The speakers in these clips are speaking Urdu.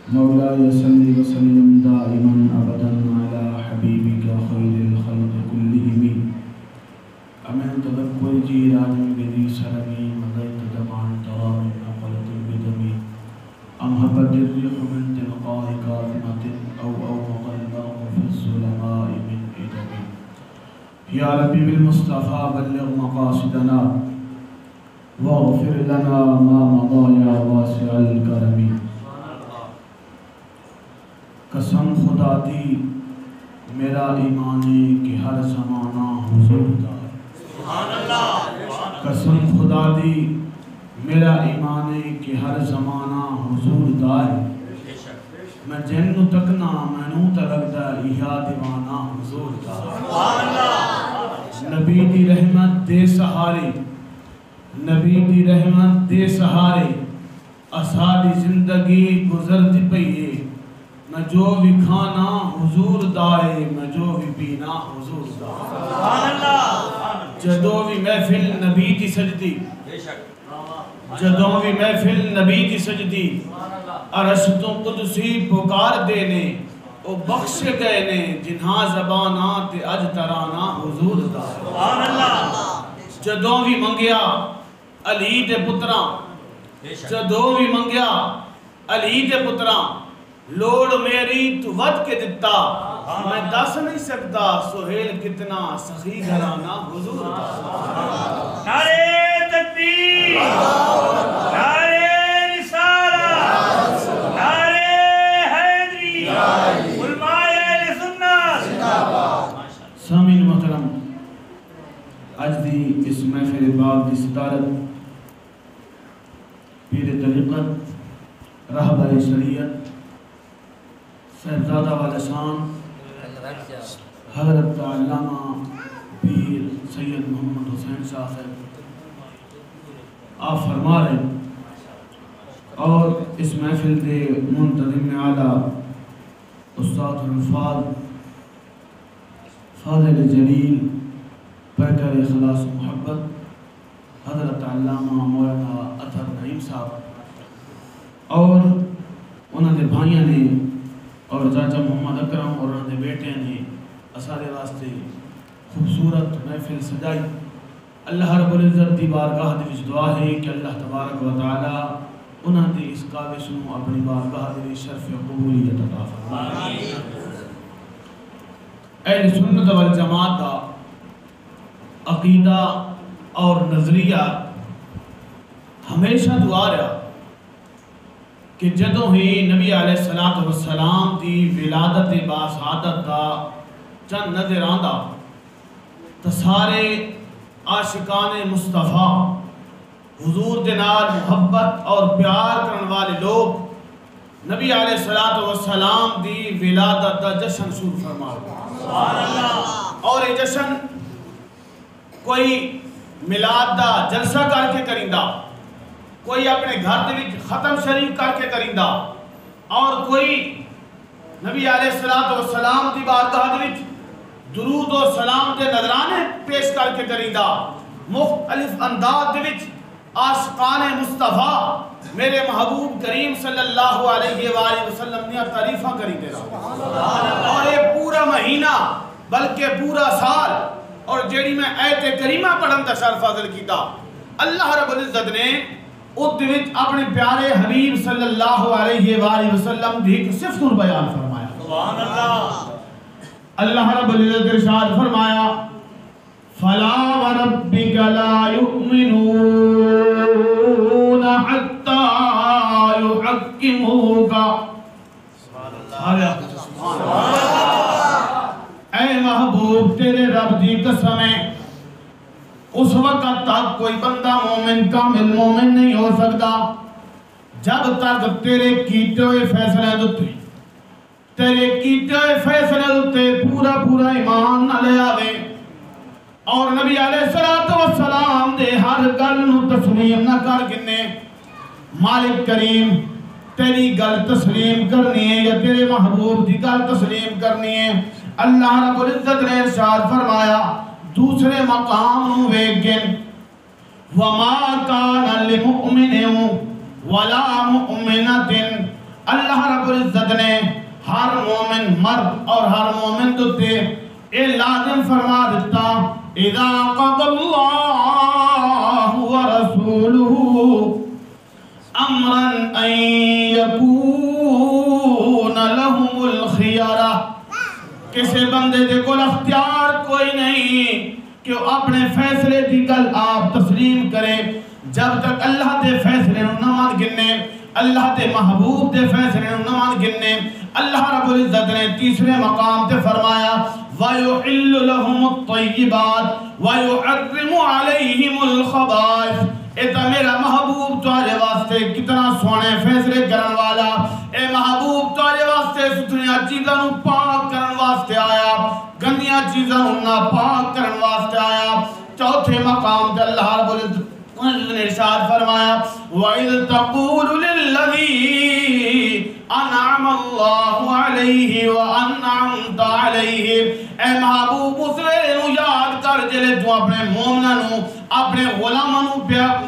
مولاي صل وسلم دائما ابدا على حبيبك خير الخلق كلهم امن تذكر جيران بذي سلمي مضيت دمعا ترى من نقلة بدمي ام هبت الريح من تلقاء كاظمة او اوق البرق في الظلماء من ادمي يا ربي بالمصطفى بلغ مقاصدنا واغفر لنا ما مضى يا واسع الكرم قسم خدا دی میرا ایمان ہے کہ ہر زمانہ حضور دا ہے سبحان اللہ قسم خدا دی میرا ایمان ہے کہ ہر زمانہ حضور دا ہے میں جنو تکنا مینوں تے لگدا ایا دیوانہ حضور دا ہے سبحان اللہ نبی دی رحمت دے سہارے نبی دی رحمت دے سہارے اساڈی زندگی گزرتی پئی ہے میں جو بھی کھانا حضور دائے میں جو بھی پینا حضور دائے سبحان اللہ جدو بھی محفل نبی کی سجدی جدو بھی محفل نبی کی سجدی عرشتوں قدسی پکار دینے او بخش گئے نے جنہاں زبانات اج ترانا حضور دائے سبحان اللہ جدو بھی منگیا علی دے پتراں جدو بھی منگیا علی دے پتراں لوڑ میری تو ود کے دیتا میں دس نہیں سکتا سہیل کتنا سخی گھرانا حضور دا نعرہ تکبیر نعرہ رسالت نعرہ حیدری علماء اہل سنت سامعین محترم اج دی اس محفل باب دی صدارت پیر طریقت راہبر شریعت صاحبزادہ والا شان حضرت علامہ پیر سید محمد حسین شاہ صاحب آپ فرما رہے ہیں اور اس محفل دے منتظم اعلیٰ استاد الفاظ فاضل جلیل پیکر اخلاص و محبت حضرت علامہ مولانا اطہر نعیم صاحب اور انہوں نے بھائیاں نے اور چاچا محمد اکرم اور انہوں نے بیٹے نے اسارے واسطے خوبصورت محفل سجائی اللہ رب العزت دی بارگاہ دے وچ دعا ہے کہ اللہ تبارک و تعالی انہوں نے اس کعبے سنو اپنی بارگاہ دے وچ شرف قبولیت عطا فرمائے اہل سنت والجماعت کا عقیدہ اور نظریہ ہمیشہ دعا رہا کہ جدوں ہی نبی علیہ السلام دی ولادت باسعادت دا چند نظر آندا تو سارے عاشقان مصطفیٰ حضور دے نال محبت اور پیار کرن والے لوگ نبی علیہ السلام دی ولادت دا جشن شروع فرما سبحان اللہ اور یہ جشن کوئی میلاد دا جلسہ کر کے کریندا کوئی اپنے گھر دے وچ ختم شریف کر کے کریندا اور کوئی نبی علیہ السلام دی بارگاہ دے وچ درود و سلام دے نذرانے پیش کر کے کریندا مختلف انداز دے وچ عاشقان مصطفیٰ میرے محبوب کریم صلی اللہ علیہ وآلہ وسلم نے تعریفاں کریندے اور یہ پورا مہینہ بلکہ پورا سال اور جیڑی میں آیت کریمہ پڑھن دا شرف حاصل کیتا اللہ رب العزت نے اپنے پیارے حبیب صلی اللہ علیہ وآلہ وسلم دی ایک صفت بیان فرمایا سبحان اللہ اللہ رب العزت ارشاد فرمایا فَلَا وَرَبِّكَ لَا يُؤْمِنُونَ حَتَّى يُحَكِّمُوكَ سبحان اللہ اے محبوب تیرے رب دی قسم ہے اس وقت تک کوئی بندہ مومن کامل مومن نہیں ہو سکتا جب تک تیرے کیتے ہوئے فیصلے دوتے پورا ایمان نہ لے آوے اور نبی علیہ السلام دے ہر گل نو تسلیم نہ کر گنے مالک کریم تیری گل تسلیم کرنی ہے یا تیرے محبوب دی گل تسلیم کرنی ہے اللہ رب العزت نے ارشاد فرمایا دوسرے مقام نو ویکھن وما کان للمؤمن ولا مؤمنۃ، اللہ رب العزت نے ہر مومن مرد اور ہر مومن تے اے لازم فرما دیتا اذا قضى اللہ ورسولہ امرا ان یکون لهم الخیارہ، کسی بندے دے کول اختیار کوئی نہیں کہ وہ اپنے فیصلے دی گل آپ تسلیم کرے جب تک اللہ دے فیصلے نو نہ مان گنے، اللہ دے محبوب دے فیصلے نو نہ مان گنے۔ اللہ رب العزت نے تیسرے مقام تے فرمایا وَيُحِلُّ لَهُمُ الطَّيِّبَاتِ وَيُحَرِّمُ عَلَيْهِمُ الْخَبَائِثَ۔ اے تا میرا محبوب تمہارے واسطے کتنا سونے فیصلے کرن والا، اے محبوب تمہارے واسطے ستھریاں چیزاں نو پاک کرن واسطے آیا، گندیاں چیزاں نو ناپاک کرن واسطے آیا۔ چوتھے مقام تے اللہ رب العزت نے ارشاد فرمایا وَإِذْ تَقُولُ لِلَّذِي أَنْعَمَ اللَّهُ عَلَيْهِ وَأَنْعَمْتَ عَلَيْهِ، اے محبوب اس ویلے نو یاد کر جلے تو اپنے مومناں نو اپنے غلاماں نو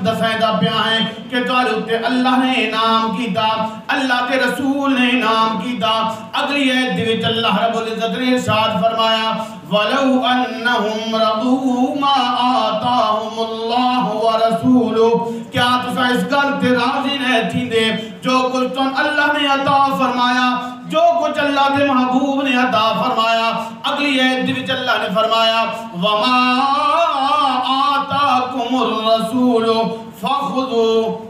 دسائیدہ پیا ہے کہ تہاڈے اوتے اللہ نے انعام کیتا، اللہ کے رسول نے انعام کیتا۔ اگلی ایت دے وچ اللہ رب العزت نے ارشاد فرمایا وَلَوْ أَنَّهُمْ رَضُوا مَا آتَاهُمُ اللَّهُ وَرَسُولُهُ، کیا تسا اس گل تے راضی نہ تھی دے جو کچھ تم اللہ نے عطا فرمایا، جو کچھ اللہ دے محبوب نے عطا فرمایا۔ اگلی ایت دے وچ اللہ نے فرمایا وَمَا آتَاكُمُ الرَّسُولُ فَخُذُوا،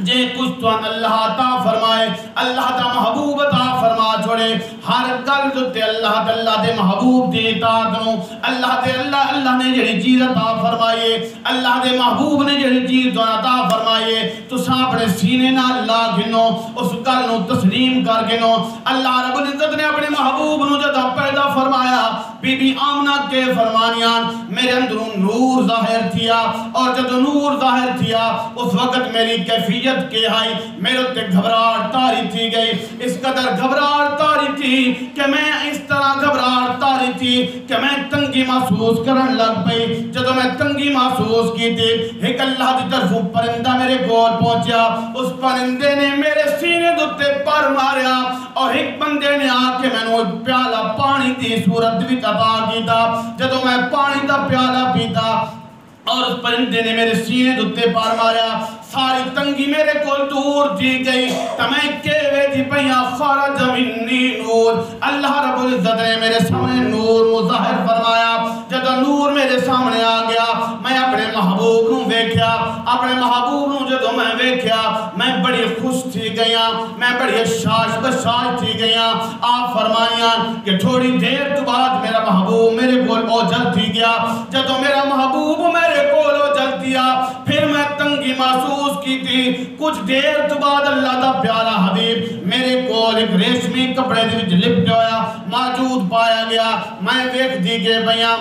جے کچھ تو اللہ عطا فرمائے، اللہ دا محبوب عطا فرما چھوڑے، ہر گل جو تے اللہ دے محبوب دی اطاعت نو، اللہ نے جڑی چیز عطا فرمائے، اللہ دے محبوب نے جڑی چیز تو عطا فرمائے، تو اپنے سینے نال لا گنو، اس گل نو تسلیم کر گنو۔ اللہ رب العزت نے اپنے محبوب نو جدا پیدا فرمایا، بی بی آمنہ کے فرمانیاں میرے اندروں نور ظاہر تھیا، اور جب نور ظاہر تھیا اس وقت میری کیفیت کے آئی، میرے تے گھبراہٹ تاری تھی گئی، اس قدر گھبراہٹ تاری تھی کہ میں اس طرح گھبراہٹ تاری تھی کہ میں تنگی محسوس کرن لگ پئی۔ جب میں تنگی محسوس کی تھی ایک اللہ دی طرف پرندہ میرے گول پہنچیا، اس پرندے نے میرے سینے دوتے پر ماریا، اور ایک بندے نے آ کے میں نے پیالہ پانی دی صورت بھی عطا کیتا۔ جب میں پانی دا پیالہ پیتا اور اس پرندے نے میرے سینے دوتے پار ماریا، ساری تنگی میرے کو دور دی گئی، تمہیں کہوے دی پہیاں خارج منی نور، اللہ رب العزت نے میرے سامنے نور مظاہر فرمایا۔ جب نور میرے سامنے آ گیا میں اپنے محبوب نو ویکھیا، اپنے محبوب نو جدو میں ویکھیا میں بڑی خوش تھی گیا، میں بڑی شاش بشاش تھی گیا۔ آپ فرمائیاں کہ تھوڑی دیر تو بعد میرا محبوب میرے کول اوجل تھی گیا، جدو میرا محبوب میرے کول اوجل دیا پھر میں تنگی محسوس کی تھی۔ کچھ دیر تو بعد اللہ دا پیارا حبیب میرے کول ایک ریشمی کپڑے دے وچ لپٹ ہویا موجود پایا گیا۔ میں ویکھ دی گئے بیاں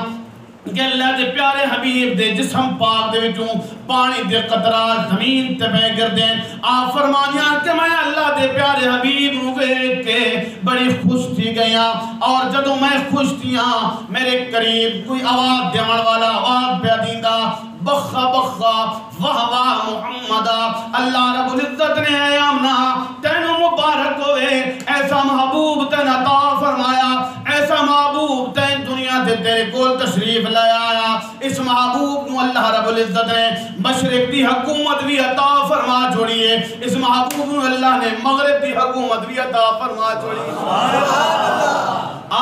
کہ اللہ دے پیارے حبیب دے جسم پاک دے وچوں پانی دے قطرات زمین تے بہ گردیں۔ آپ فرمانیاں کہ میں اللہ دے پیارے حبیب نو ویکھ کے بڑی خوش تھی گیا، اور جدوں میں خوش تھیاں میرے قریب کوئی آواز دیوان والا آواز پہ دیندا بخا بخا واہ واہ محمدہ، اللہ رب العزت نے اے آمنہ تینو مبارک ہوئے، ایسا محبوب تین عطا فرمایا، ایسا محبوب تین دنیا دے تیرے کول تشریف لے آیا۔ اس محبوب نو اللہ رب العزت نے مشرق دی حکومت بھی عطا فرما چھوڑیے، اس محبوب نو اللہ نے مغرب دی حکومت بھی عطا فرما چھوڑیے۔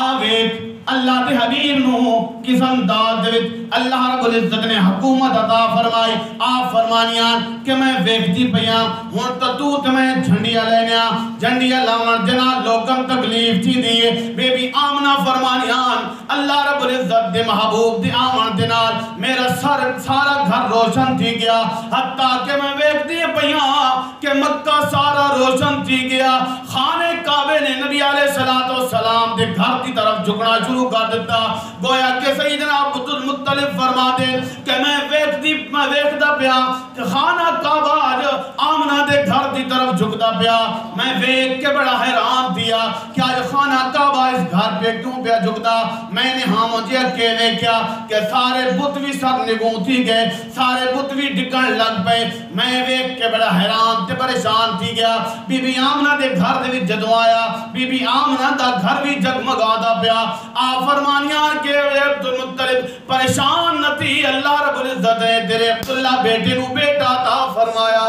آویت اللہ دے حبیب نو کس انداز دے وچ اللہ رب العزت نے حکومت عطا فرمائی۔ آپ فرمانیاں کہ میں ویکھدی پیاں ہن تو میں جھنڈیاں لینیاں، جھنڈیاں لاون جنا لوکاں تکلیف تھی دی۔ بی بی آمنہ فرمانیاں اللہ رب العزت دے محبوب دے آمن دے نال میرا سارا گھر روشن تھی گیا، حتیٰ کہ میں ویکھدی پیاں کہ مکہ سارا روشن تھی گیا۔ خانے کعبے نے نبی علیہ السلام دے گھر کی طرف جھکنا شروع کر دیتا، گویا کہ سیدنا عبد المطلب فرما دے کہ میں ویکھدا پیا کہ خانہ کعبہ آمنہ دے گھر دی دی طرف جھکتا پیا میں ویکھ کے بڑا حیران دیا کہ آج خانہ کعبہ اس گھر پہ کیوں پیا جھکتا میں نے ہاں مجھے کے ویکھیا کہ سارے بت بھی سب نگوں تھی گئے سارے بت بھی ڈکن لگ پئے میں ویکھ کے بڑا حیران تے پریشان تھی گیا بی بی آمنہ دے گھر دے وچ جدوں آیا بی بی آمنہ دا گھر بھی جگمگادا پیا آپ فرمانیاں کہ عبد المطلب پریشان نہ تھی اللہ رب العزت نے تیرے عبداللہ بیٹے نو بیٹا عطا فرمایا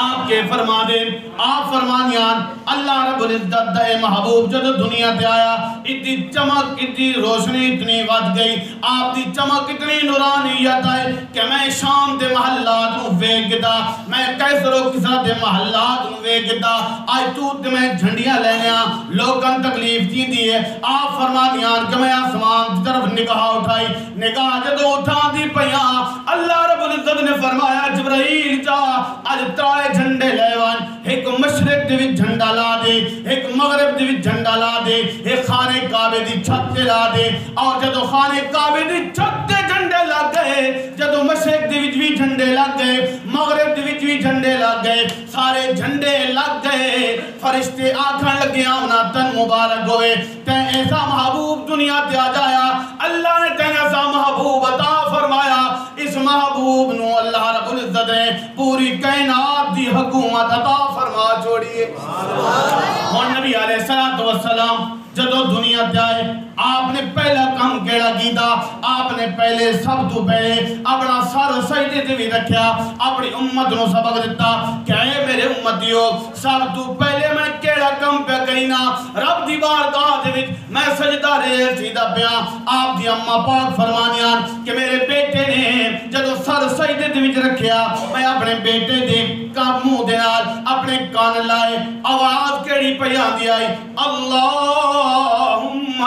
آپ کے فرما دیں آپ فرمانیاں اللہ رب العزت دے محبوب جدو دنیا تے آیا اتنی چمک اتنی روشنی اتنی ود گئی آپ دی چمک اتنی نورانیت آئی کہ میں شام دے محلات نو ویگدا میں کیسر و کسرا دے محلات نو ویگدا آج تو دے میں جھنڈیاں لینیاں لوگاں تکلیف دی دیئے آپ فرمانیاں کہ میں آسمان دی طرف نگاہ اٹھائی نگاہ جدو اٹھا دی پیاں اللہ رب العزت نے فرمایا جبرائیل جا آج ترائے جھنڈے لیوان ایک مشرق دے وچ جھنڈا لا دے ایک مغرب دے وچ جھنڈا لا دے ایک خانے کعبے دی چھت تے لا دے اور جدو خانے کعبے دی چھت تے جھنڈے لگ گئے جدو مشرق دے وچ بھی جھنڈے لگ گئے مغرب دے وچ بھی جھنڈے لگ گئے سارے جھنڈے لگ گئے فرشتے آکھن لگے آمنا تن مبارک ہوئے تے ایسا محبوب دنیا تے آ جایا اللہ نے تے ایسا محبوب عطا فرمایا اس محبوب نو اللہ رب العزت نے پوری کائنات دی حکومت عطا فرما چھوڑیے اور نبی علیہ السلام جدو دنیا تے آئے آپ نے پہلا کام کیڑا کیتا آپ نے پہلے سب تو پہلے اپنا سر سجدے تے بھی رکھیا اپنی امت نو سبق دیتا کہ اے میرے امتیو سب تو پہلے میں کیڑا کام پہ کرینا رب دی بارگاہ دے وچ میں سجدہ رے سیدھا پیا آپ دی اماں پاک فرمانیاں کہ میرے بیٹے نے جدو سر سجدے تے وچ رکھیا میں اپنے بیٹے دے منہ دے نال اپنے کان لائے آواز کیڑی پئی آندی آئی اللہم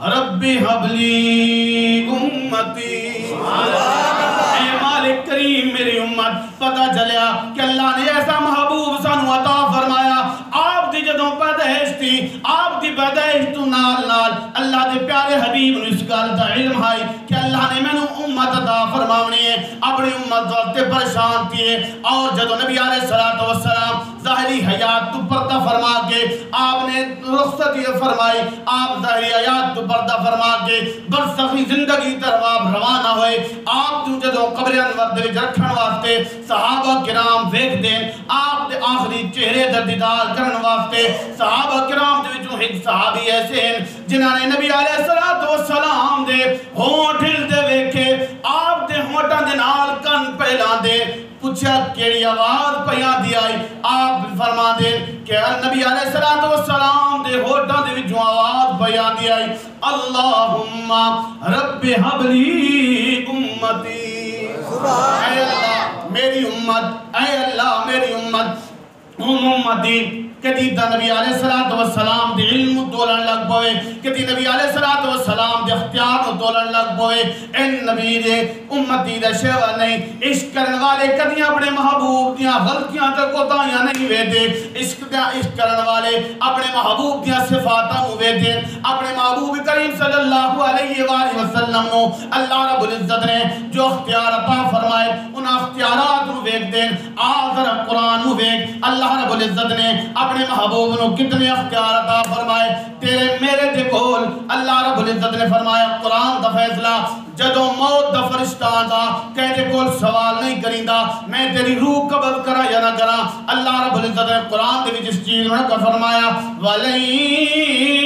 رب حبلی امتی اے مالک کریم میری امت پتہ چلیا کہ اللہ نے ایسا محبوب سانو عطا فرمایا آپ دی جدوں پیدائش تھی آپ دی پیدائش تو نال نال اللہ دے پیارے حبیب نے اس گل دا علم ہے کہ اللہ نے مینوں امت عطا فرماونی ہے اپنی امت واسطے پریشان تھی اور جدوں نبی علیہ السلام ظاہری حیات تو پردہ فرما کے آپ نے رخصتی فرمائی آپ ظاہری حیات تو پردہ فرما کے برزخی زندگی طرف آپ روانہ ہوئے آپ تو جدوں قبر انور دے وچ رکھن واسطے صحابہ کرام ویکھ دیں آپ دے آخری چہرے دا دیدار کرن واسطے صحابہ کرام دے وچوں ایک صحابی ایسے ہیں جنہاں نے نبی علیہ السلام دے ہونٹ ہلدے ویکھے آپ دے ہونٹاں دے نال کن پہلاں دے پوچھا کیڑی آواز پیان دی آئی آپ فرما دے کہ نبی علیہ السلام دے ہوٹاں دے وچوں آواز پیان دی آئی اللہم رب حبلی امتی اے اللہ میری امت اے اللہ میری امت امتی کدی دا نبی علیہ السلام دے علم تولن لگ پوئے کدی نبی علیہ السلام دے اختیار تولن لگ پوئے ان نبی دے امتی دے شیوہ نہیں عشق کرن والے کدی اپنے محبوب دیاں غلطیاں تے کوتاہیاں نہیں ویدے عشق کرن والے اپنے محبوب دیاں صفاتاں ویدے اپنے محبوب کریم صلی اللہ علیہ وآلہ وسلم نو اللہ رب العزت نے جو اختیار عطا فرمائے ان اختیارات نو ویک دیں آذر قرآن نو ویک اللہ رب العزت نے اپنے محبوب نو کتنے اختیار عطا فرمائے تیرے میرے دے کول اللہ رب العزت نے فرمایا قرآن دا فیصلہ جدو موت دا فرشتہ آندا کہتے کول سوال نہیں کریندا میں تیری روح قبض کرا یا نہ کرا اللہ رب العزت نے قرآن دے بھی جس چیز میں کا فرمایا وَلَئِن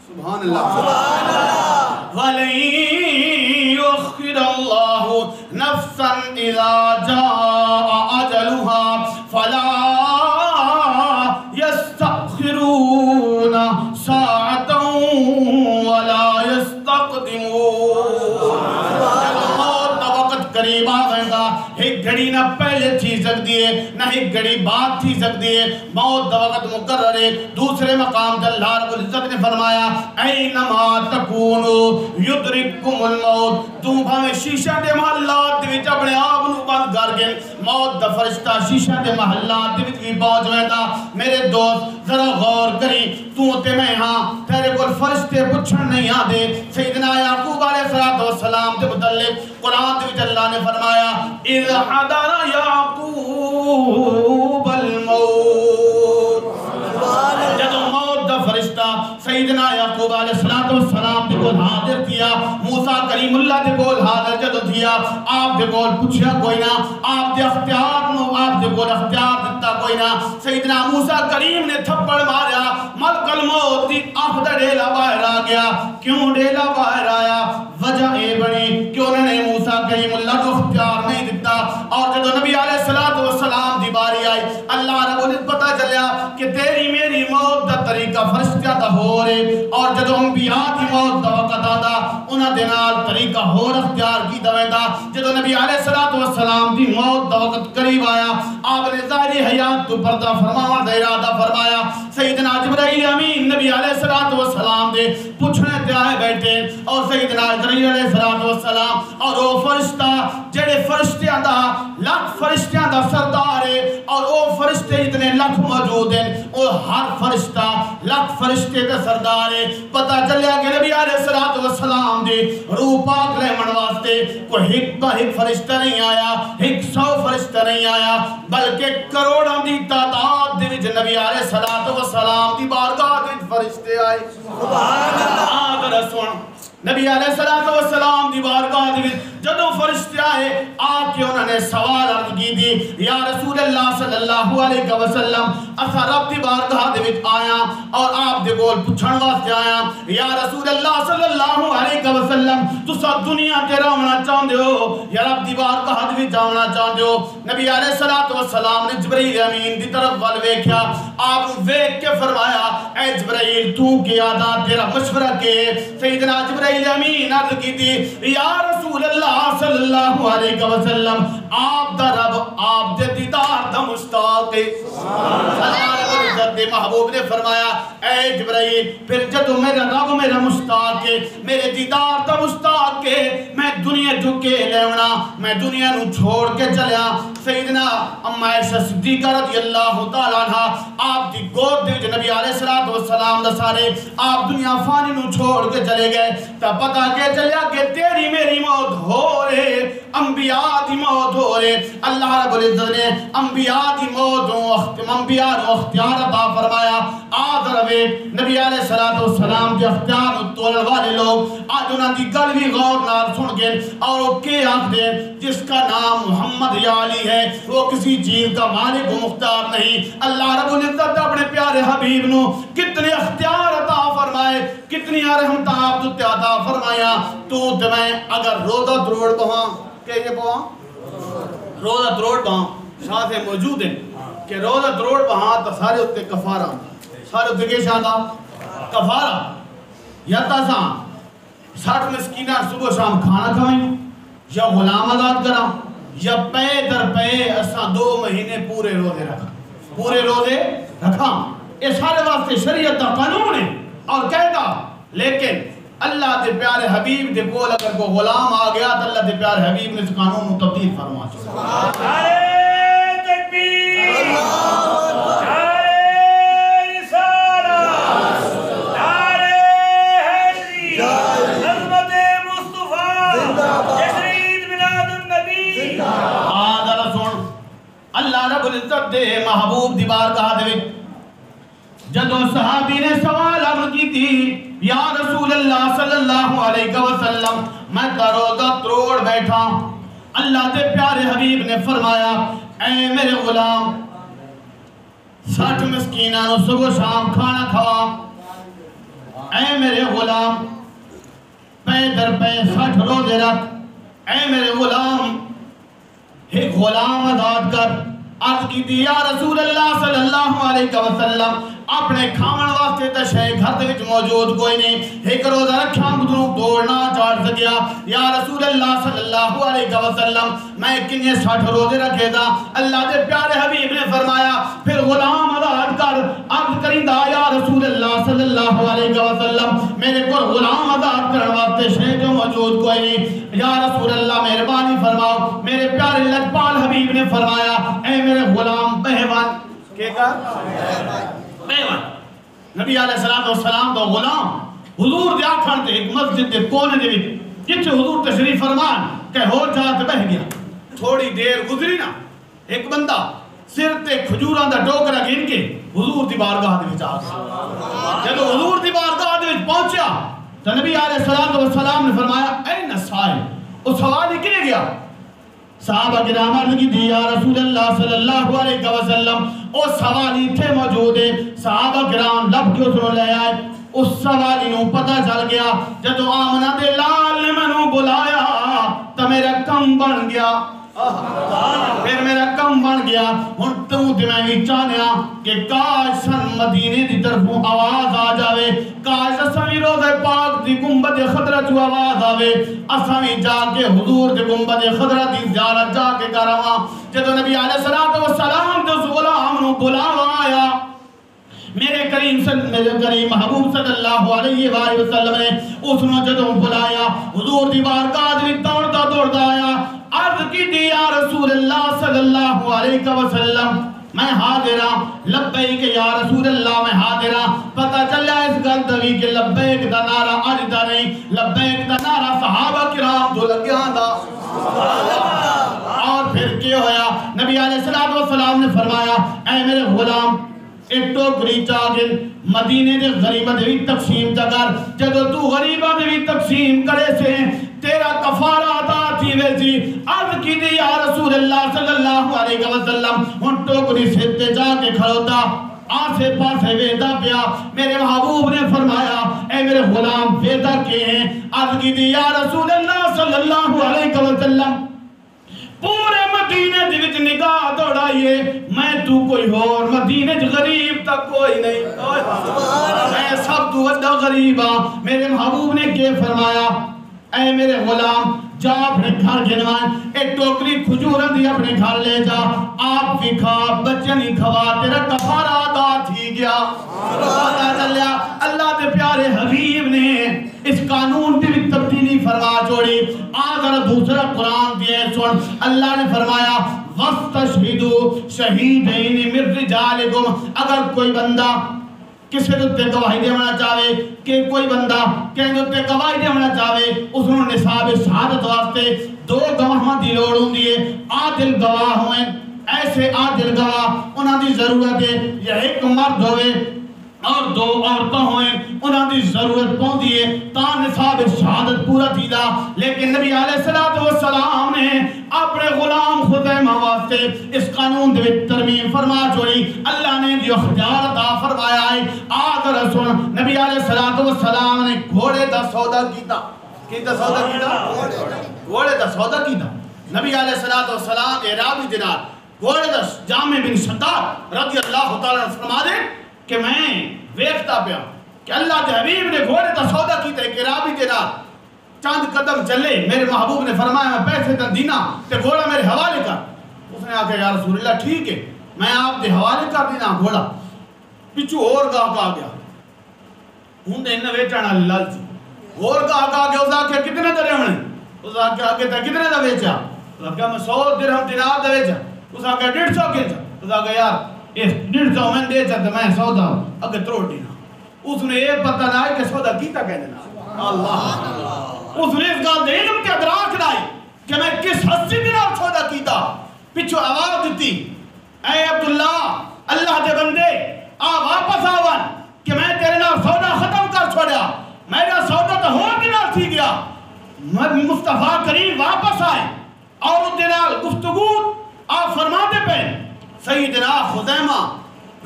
سبحان اللہ وَلَئِن يُؤَخِّرَ اللَّهُ نَفْسًا إِذَا جَاءَ أَجَلُهَا فَلَا يستأخرون ساعة ولا يستقدمون موت دا وقت قریب آگئے گا ایک گھڑی نہ پہلے تھی سکتی ہے نہ ایک گھڑی بعد تھی سکتی ہے موت دا وقت مقرر ہے دوسرے مقام در اللہ رب العزت نے فرمایا اینما تکونو یدرککم الموت تم ہمیں شیشہ دے محلات دے وچ اپنے آپ نو بند کر گئے موت دا فرشتہ شیشہ دے محلات دے وچ بھی پہنچ میں تھا میرے دوست ذرا غور کری تو تے میں ہاں تیرے کو فرشتے پوچھن نہیں آدے سیدنا یعقوب علیہ السلام دے متعلق قرآن دے وچ اللہ نے فرمایا اذ حضر یعقوب علیہ السلام دے کول حاضر کیا موسیٰ کلیم اللہ دے کول حاضر جدو دیا آپ دے کول پوچھا کوئی نہ آپ دے اختیار نو آپ دے کول اختیار دیتا کوئی نہ سیدنا موسیٰ کلیم نے تھپڑ ماریا ملک الموت دی آنکھ دا ڈیلا باہر آ گیا کیوں ڈیلا باہر آیا وجہ اے بڑی کہ انہوں نے موسیٰ کلیم اللہ کو اختیار نہیں دیتا اور جدو نبی علیہ السلام دی باری آئی اللہ رب العزت پتہ چلیا کہ تیری میری موت دا طریقہ فرشتیاں دا ہو رہے اور جدو انبیاء دی موت دا وقت آدھا انہاں دینال طریقہ ہور اختیار کی دویندہ جدو نبی علیہ السلام دی موت دا وقت قریب آیا آپ نے ظاہری حیات تو پردہ فرماور دا ارادہ فرمایا سیدنا جبرائیل امین نبی علیہ السلام دے پوچھنے تے آئے بیٹھے اور سیدنا جبرائیل علیہ السلام اور وہ فرشتہ جڑے فرشتیاں دا لاکھ فرشتیاں دا سردار ہے اور وہ فرشتے اتنے لاکھ موجود ہیں اور ہر فرشتہ لاکھ فرشتے دا سردار ہے پتہ چلیا کہ نبی علیہ السلام دے روح پاک رحمن واسطے کوئی ایک فرشتہ نہیں آیا 100 فرشتہ نہیں آیا بلکہ کروڑوں دی تعداد دے وچ نبی علیہ السلام دی بارگاہ دے فرشتے آئے سبحان اللہ ذرا سن نبی علیہ السلام دی بارگاہ دے وچ جدو فرشتے آئے آ کے انہوں نے سوال عرض کی دی یا رسول اللہ صلی اللہ علیہ وسلم اسا رب دی بارگاہ دے وچ آیا اور آپ دے کول پوچھن واسطے آیا یا رسول اللہ صلی اللہ علیہ وسلم تسا دنیا تے رہنا چاہندے ہو یا رب دی بارگاہ دے وچ جانا چاہندے ہو نبی علیہ السلام نے جبرائیل امین دی طرف ول ویکھیا آپ ویکھ کے فرمایا اے جبرائیل تو کیا دا تیرا مشورہ کے سیدنا جبرائیل امین عرض کی دی یا رسول اللہ صلی اللہ علیہ وسلم آپ دا رب آپ دے دیدار دا مشتاق ہے محبوب نے فرمایا اے جبرائیل پھر جدو میرا رب میرا مشتاق ہے میرے دیدار دا مشتاق ہے میں دنیا جھکے لیونا میں دنیا نو چھوڑ کے چلیا سیدنا اما عائشہ صدیقہ رضی اللہ تعالیٰ عنہ آپ دی گود دے نبی علیہ السلام دا سارے آپ دنیا فانی نو چھوڑ کے چلے گئے تا پتہ کہ چلیا کہ تیری میری موت ہو رہے انبیاء دی موت ہو رہے اللہ رب العزت نے انبیاء دی موت انبیاء نو اختیار عطا فرمایا آج روے نبی علیہ السلام کے اختیار تولن والے لوگ آج انہاں دی گل بھی غور نال سن گئے اور وہ کے آنکھ دے جس کا نام محمد یا علی ہے وہ کسی چیز کا مالک و مختار نہیں اللہ رب العزت اپنے پیارے حبیب نو کتنے اختیار عطا فرمائے کتنی رحمت آپ تو عطا فرمایا تو میں اگر روزہ درود پڑھاں کہ یہ پڑھاں روزہ درود پڑھاں شاہ سے موجود ہیں کہ روزہ درود پڑھاں تو سارے اتے کفارہ سارے اتے کے شاہ کفارہ یا تاساں 60 مسکینہ صبح شام کھانا کھائیں یا غلام آزاد کرا یا پے در پے اساں 2 مہینے پورے روزے رکھاں یہ سارے واسطے شریعت کا قانون ہے اور قاعدہ لیکن اللہ دے پیارے حبیب دے کول اگر کوئی غلام آ گیا تو اللہ دے پیارے حبیب نے اس قانون کو تبدیل فرما چھوڑا اللہ رب العزت دے محبوب دی بارگاہ دے جدو صحابی نے سوال عرض کی تھی یا رسول اللہ صلی اللہ علیہ وسلم میں تا روزہ تروڑ بیٹھا اللہ دے پیارے حبیب نے فرمایا اے میرے غلام 60 مسکینہ نو صبح شام کھانا کھوا اے میرے غلام پے در پے 60 روزے رکھ اے میرے غلام ایک غلام آزاد کر عرض کی دی یا رسول اللہ صلی اللہ علیہ وسلم اپنے کھاون واسطے تے شے گھر دے وچ موجود کوئی نہیں ایک روزہ رکھاں گدروں دوڑنا چاڑ سکیا یا رسول اللہ صلی اللہ علیہ وسلم میں کنے 60 روزے رکھے دا اللہ دے پیارے حبیب نے فرمایا پھر غلام آزاد کر عرض کریندا یا رسول اللہ صلی اللہ علیہ وسلم میرے کو غلام آزاد کرن واسطے شے جو موجود کوئی نہیں یا رسول اللہ مہربانی فرماؤ میرے پیارے لجپال حبیب نے فرمایا اے میرے غلام پہوان کہ نبی علیہ السلام تو غلام حضور دے آکھن تے ایک مسجد دے کونے دے وچ جتھے حضور تشریف فرمان کہ ہو جات بہ گیا تھوڑی دیر گزری نا ایک بندہ سر تے کھجوراں دا ٹوکرا گن کے حضور دی بارگاہ دے وچ آ گیا. جب حضور دی بارگاہ دے وچ پہنچیا تو نبی علیہ الصلوۃ والسلام نے فرمایا این السائل. وہ سوال ہی کنے گیا؟ صحابہ کرام عرض کی دی یا رسول اللہ صلی اللہ علیہ وسلم او سوالی تھے موجود ہے. صحابہ کرام لب کے اس لے آئے. اس سوالی نو پتہ چل گیا جدو آمنہ دے لال نے منو بلایا تو میرا کم بن گیا. پھر میرا کم بن گیا. ہن تو میں بھی چاہنیا کہ کاش سن مدینے دی طرفوں آواز آ جاوے, کاش اساں روضہ پاک دی گنبد خضرا چو آواز آوے, اساں جا کے حضور دی گنبد خضرا دی زیارت جا کے کراواں. جدو نبی علیہ الصلوۃ والسلام دے غلام نو بلاوا آیا, میرے کریم محبوب صلی اللہ علیہ وآلہ وسلم نے اس نے جدو بلایا حضور دی بارگاہ دی دوڑتا دوڑتا آیا. عرض کی دی یا رسول اللہ صلی اللہ علیہ وسلم میں حاضرہ. لبیک یا رسول اللہ میں حاضرہ. پتہ چلا اس گل دوی کہ لبیک دا نعرہ علی دا نہیں, لبیک دا نعرہ صحابہ کرام جو لگیاں دا. اور پھر کیا ہویا؟ نبی علیہ السلام نے فرمایا اے میرے غلام ایک ٹوکری چاگل مدینے دے غریبہ دے بھی تقسیم چکر. جدو تو غریبہ دے بھی تقسیم کرے سے تیرا کفارہ عطا تھی ویسی. عرض کی دی یا رسول اللہ صلی اللہ علیہ وسلم. ان ٹوکری سے تے جا کے کھڑوتا آسے پاسے ویدہ پیا. میرے محبوب نے فرمایا اے میرے غلام ویدہ کے ہیں؟ عرض کی دی یا رسول اللہ صلی اللہ علیہ وسلم پورے مدینے دی وچ نگاہ دوڑائیے, میں تو کوئی اور مدینے دی غریب تک کوئی نہیں, میں سب تو وڈا غریب ہاں. میرے محبوب نے کیا فرمایا اے میرے غلام جا اپنے گھر گنوائیں, ایک ٹوکری کھجور دی اپنے گھر لے جا, آپ بھی کھا بچے نہیں کھوا, تیرا کفارہ ادا تھی گیا. پتہ چلیا اللہ دے پیارے حبیب نے اس قانون بھی تبدیلی فرما چھوڑی. آگر دوسرا قرآن دیئے سن, اللہ نے فرمایا وَاسْتَشْهِدُوا شَهِيدَيْنِ مِن رِجَالِكُمْ. اگر کوئی بندہ کسی دوتے گواہی دیونا چاہے کہ کوئی بندہ کہیں دوتے گواہی دیونا چاہے اس نے نصاب شہادت واسطے دو گواہاں دی لوڑ ہوں دیئے. عادل گواہ ہوئے, ایسے عادل گواہ انہاں دی ضرورت ہے. یہ ایک مرد ہوئے اور دو عورتیں ہوئیں انہاں دی ضرورت پہن دیئے تا نصاب شہادت پورا تھی دا. لیکن نبی علیہ السلام نے اپنے غلام خزیمہ واسطے اس قانون دے ترمیم فرما چھوڑی. اللہ نے جو اختیار عطا فرمایا ہے. آگر سن نبی علیہ السلام نے گھوڑے دا سودا کیتا. کیتا سودا کیتا؟ گھوڑے دا سودا کیتا. نبی علیہ السلام اعرابی دینار گھوڑے دا جامع بن شداد رضی اللہ تعالیٰ نے فرما دے کہ میں ویکھتا پیا کہ اللہ کے حبیب نے گھوڑے دا سودا کیتا ہے کہ رابی دینار. چاند قدم چلے میرے محبوب نے فرمایا میں پیسے دن دینا تے گھوڑا میرے حوالے کر. اس نے آکے یا رسول اللہ ٹھیک ہے میں آپ دے حوالے کر دینا گھوڑا. پچھو اور گاہ کا گیا ہوں دے انہیں ویچانا لالچی. اور گاہ کا گیا اس آکے کتنے درے ہونے؟ اس آکے آکے تا کتنے دا ویچا؟ اس آکے میں 100 درہم دینار دا ویچا. اس آکے 150 کیچا. اس آکے یار اس 150 میں دے چاہتا میں سودا اگر تروڑ دینا. اس نے یہ پتہ نہ ہے کہ سودا کیتا کہہ دینا. اللہ اس نے اس گال دے علم کے ادراک نہ ہے کہ میں کس حسی دینار سودا کیتا. پچھو آواز دیتی اے عبداللہ اللہ دے بندے آ واپس آوان کہ میں تیرے نال سودا ختم کر چھوڑیا. میرا سودا تو ہو دینار تھی گیا. مصطفیٰ کریم واپس آئے اور اس دینار گفتگو آپ فرماتے پہ سیدنا خزیمہ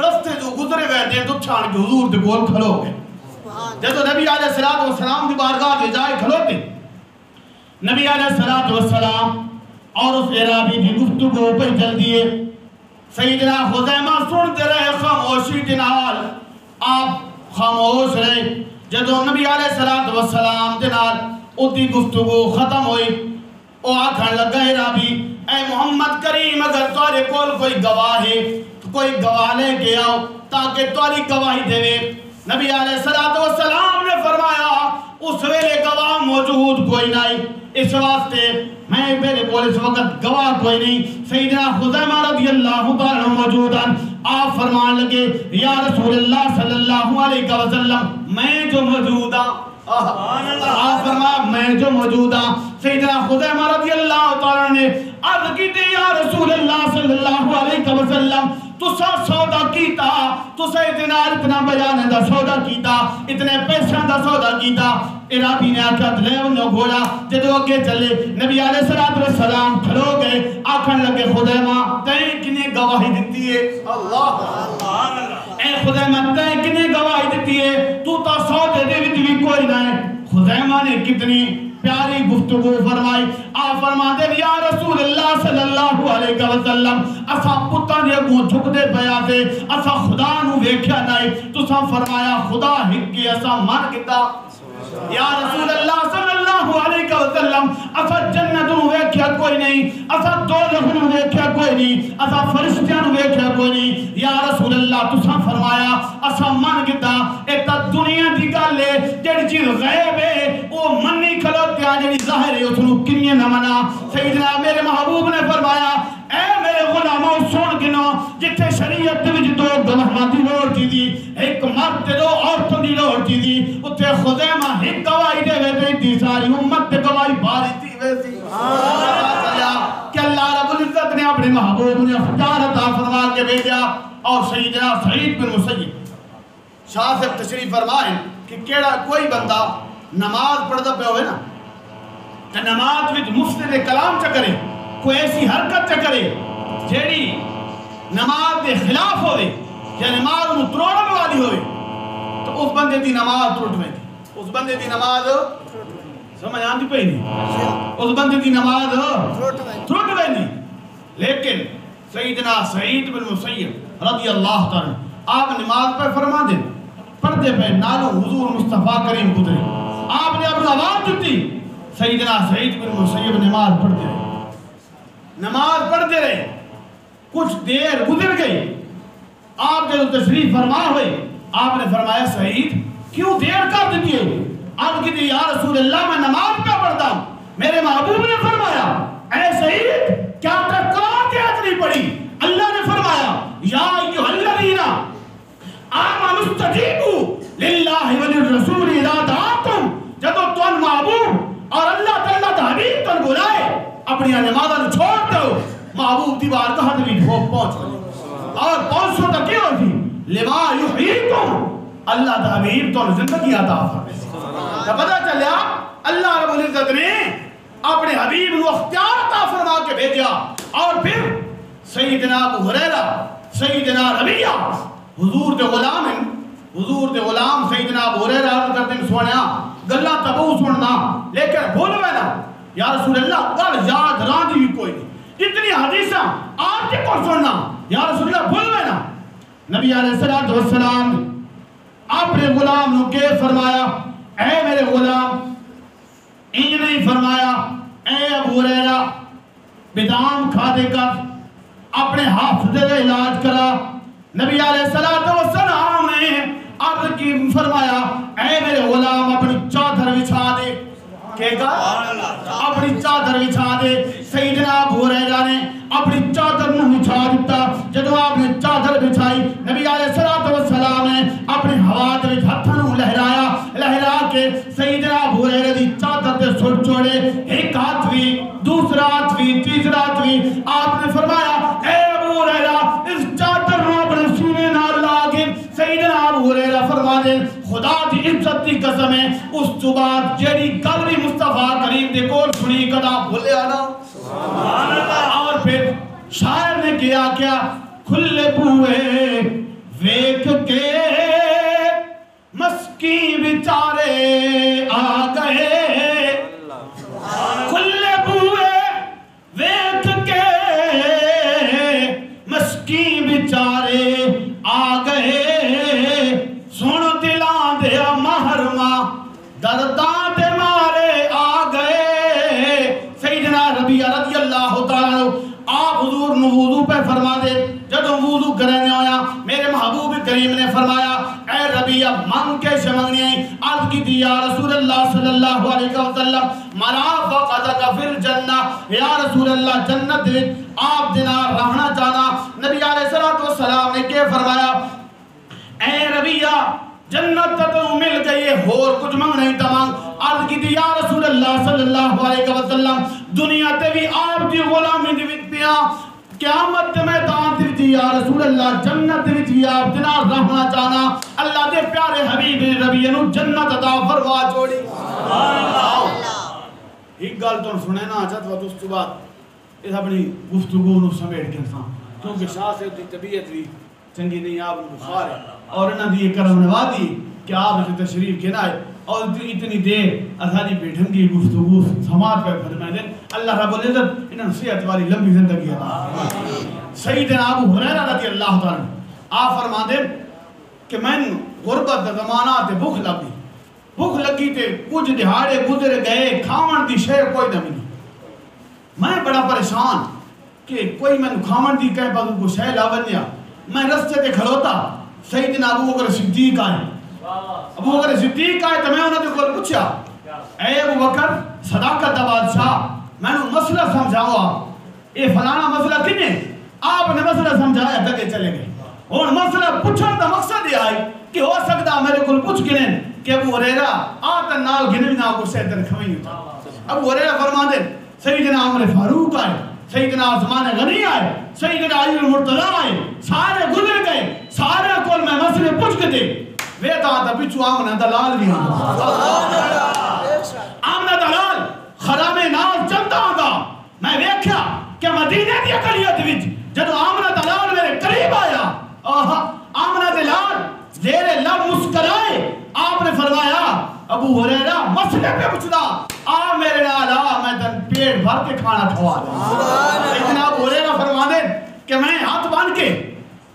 رستے جو گزرے گئے دیں تو چھان کے حضور دے گول کھلو گئے. جیسے نبی علیہ السلام کی بارگاہ دے جائے کھلوتے نبی علیہ السلام اور اس عرابی کی گفتگو پہ چل دیئے. سیدنا خزیمہ سنتے رہے خاموشی دنال. آپ خاموش رہے. جدو نبی علیہ السلام دنال ادھی گفتگو ختم ہوئی. او آکھن لگا عرابی اے محمد کریم اگر تارے کول کوئی گواہ ہے تو کوئی گواہ لے کے آؤ تاکہ تاری گواہی دے. نبی علیہ السلام نے فرمایا اس ویلے گواہ موجود کوئی نہیں, اس واسطے میں میرے کول اس وقت گواہ کوئی نہیں. سیدنا خزیمہ رضی اللہ تعالیٰ موجود ہیں. آپ فرمان لگے یا رسول اللہ صلی اللہ علیہ وسلم میں جو موجود ہوں آپ فرمایا میں جو موجود ہاں. سیدنا خزیمہ رضی اللہ تعالیٰ نے عرض کی تھی یا رسول اللہ صلی اللہ علیہ وسلم تسا سودا کیتا تسا اتنا بیانے دا سودا کیتا اتنے پیسوں دا سودا کیتا. عرابی نے آکھا دلے انہوں گھوڑا جدو اگے چلے نبی علیہ السلام کھلو گئے آکھن لگے خزیمہ تین کنے گواہی دیتی ہے. اللہ اے خزیمہ تین کنے گواہی دیتی ہے تو تا سودے دے بھی کوئی نہ ہے. خزیمہ نے کتنی پیاری گفتگو فرمائی. آپ فرماتے یا رسول اللہ صلی اللہ علیہ وسلم اسا پتہ دے اگوں جھک دے پیا تے اسا خدا نو ویکھیا نہیں. تساں فرمایا خدا ہکے اسا من کیتا. یا رسول اللہ صلی اللہ علیہ وسلم اسا جنت نو ویکھیا کوئی نہیں اسا دوزخ نو ویکھیا کوئی نہیں اسا فرشتیاں نو ویکھیا کوئی نہیں. یا رسول اللہ تساں فرمایا اسا من کیتا. اے تا دنیا دی گل ہے جڑی چیز غیب ہے او منی کھلوتے آ جڑی ظاہر ہے اس نو کنی نہ منا. سیدنا میرے محبوب نے فرمایا اے میرے غلاموں سن گنو جتھے شریعت وچ دو گواہاں دی لوڑ تھی ایک مرد تے دو عورتوں دی لوڑ تھی اوتھے خزیمہ ایک گواہی دے وے تے ساری امت تے گواہی بھاری تھی ویسی. کہ اللہ رب العزت نے اپنے محبوب نے اختیار عطا فرما کے بھیجا. اور سیدنا سعید بن مسیب شاہ سے تشریف فرمائیں کہ کیڑا کوئی بندہ نماز پڑھدا پیا ہوئے نا تے نماز وچ مفسد کلام چ کرے کوئی ایسی حرکت چ کرے جیڑی نماز دے خلاف ہوئے یا نماز نو تروڑن والی ہوئے تو اس بندے دی نماز ٹوٹ ویندی. اس بندے دی نماز سمجھ آندی پئی نہیں اس بندے دی نماز ٹوٹ ویندی. لیکن سیدنا سعید بن مسیب رضی اللہ تعالی آپ نماز پہ فرما دیں پڑھتے پہ نالو حضور مصطفیٰ کریم گزرے. آپ نے اپنا آواز دیتی. سیدنا سعید بن مسیب نماز پڑھتے رہے کچھ دیر گزر گئی. آپ جب تشریف فرما ہوئے آپ نے فرمایا سعید کیوں دیر کر دیتی ہے؟ آپ کہتے یا رسول اللہ میں نماز پہ پڑھتا ہوں. میرے محبوب نے فرمایا اے سعید کیا تک قرآن کی آیت نہیں پڑھی؟ اللہ نے فرمایا یا ایھا الذین آمنوا استجیبوا للہ وللرسول اذا دعاکم. جب تم محبوب اور اللہ تعالیٰ دا حبیب تن بلائے اپنی نمازاں چھوڑ دو. محبوب دی بارگاہ وچ پہنچ گئے اور پہنچو تو کیا ہوتی لما یحییکم اللہ دا حبیب تو زندگی عطا فرمائے. پتہ چلیا اللہ رب العزت نے اپنے حبیب کو اختیار عطا فرما کے بھیجا. اور پھر سیدنا ابو ہریرہ سیدنا ربیعہ حضور دے غلام ہیں. حضور دے غلام سیدنا ابو ہریرہ عرض کرتے ہیں سونے گلہ تبو سننا لیکن بھول میں نا یا رسول اللہ گل یاد راندی بھی کوئی نہیں اتنی حدیثاں آپ کے کو سننا یا رسول اللہ بھول میں نا. نبی علیہ السلام اپنے غلام نو کے فرمایا اے میرے غلام انج نہیں فرمایا اے ابو ہریرہ بدام کھا دے کر اپنے حافظے کا علاج کرا. نبی علیہ السلام نے عرض کی فرمایا اے میرے غلام اپنی چادر بچھا دے. کہے گا اپنی چادر بچھا دے. سیدنا ابو ہریرہ نے اپنی چادر نہ بچھا دیتا. جب آپ نے چادر بچھائی نبی علیہ السلام نے اپنے ہاتھ میں ہتھوں لہرایا لہرا کے سیدنا ابو ہریرہ دی چادر تے سٹ چھوڑے. ایک ہاتھ بھی دوسرا ہاتھ بھی تیسرا ہاتھ بھی. آپ نے فرمایا اے ابو ہریرہ اس چادر نو اپنے سینے نال لاگے. سیدنا ابو ہریرہ فرما دے خدا دی عزت دی قسم ہے اس تو بعد جیڑی گل بھی مصطفیٰ کریم دے کول سنی کدا بھولیا نا. سبحان اللہ. اور پھر شاعر نے کیا کھلے بوئے ویکھ کے مسکین بیچارے آ گئے. کھلے بوئے ویکھ کے مسکین بیچارے آ گئے. سن دلاں دے محرما درداں دے مارے آ گئے. سیدنا ربیعہ رضی اللہ تعالیٰ آپ حضور نو وضو پہ فرما دے. جدوں وضو کرنے ہویا میرے محبوب کریم نے فرمایا اے ربیعہ مانگ کے منگنی آئی. عرض کی تھی یا رسول اللہ صلی اللہ علیہ وسلم مرافقتک فی الجنہ یا رسول اللہ جنت میں آپ دینا رہنا چاہنا. نبی علیہ السلام نے کہ فرمایا اے ربیعہ جنت تو مل گئی اور کچھ منگ نہیں تمام عرض کی دی یا رسول اللہ صلی اللہ علیہ وسلم دنیا تے بھی آپ دی غلامی دی وچ پیا قیامت دے میدان تے وچ یا رسول اللہ جنت وچ آپ دے نال رہنا چاہنا اللہ دے پیارے حبیب نبی نو جنت عطا فرما چھوڑی سبحان اللہ ایک گل تو سنے نا اجت و اس تو بعد اس اپنی گفتگو نو سمیٹ کے سان کیونکہ شاہ سے دی طبیعت بھی چنگی نہیں آپ بخار ہے اور انہاں دی کرم نوازی کہ آپ سے تشریف کے نائے اور اتنی دیر ازادی بیٹھن کی گفتگو سماعت پر فرمائے دیں اللہ رب العزت انہاں صحت والی لمبی زندگی عطا سیدنا ابو ہریرہ رضی اللہ تعالی آپ فرما دیں کہ میں غربت زمانہ تے بھوک لگی تے کچھ دہاڑے گزر گئے کھاون دی شے کوئی نہ ملی میں بڑا پریشان کہ کوئی میں کھاون دی کہے پاس کو شے لاونیا میں رستے تے کھڑوتا سیدنا ابو بکر صدیق آئے ابو بکر صدیق آئے تو میں انہوں نے کو پوچھا اے ابو بکر صداقت دا بادشاہ میں نے مسئلہ سمجھاؤ اے فلانا مسئلہ کنے آپ نے مسئلہ سمجھایا تکے چلے گئے اور مسئلہ پوچھن دا مقصد یہ آئی کہ ہو سکتا میرے کو پوچھ گنن کہ ابو ہریرہ آتا نال گنوینا کو سیدن کھوئی ہوتا ابو ہریرہ فرما دے سیدنا عمر فاروق آئے سیدنا عثمان غنی آئے سیدنا علی المرتضی آئے سارے گزر گئے سارے کول میں مسئلے پوچھ کے دے ویتا آتا پچھو آمنہ دلال بھی آمنہ دلال خرام ناز چلتا آتا میں ویکھیا کہ مدینہ دی اکلیت وچ جدو آمنہ دلال میرے قریب آیا آمنہ دلال زیر لب مسکرائے آپ نے فرمایا ابو ہریرہ مسئلے پہ پوچھنا آ میرے نال آ میں تن پیٹ بھر کے کھانا کھوا دیں لیکن ابو ہریرہ فرما دیں کہ میں ہاتھ باندھ کے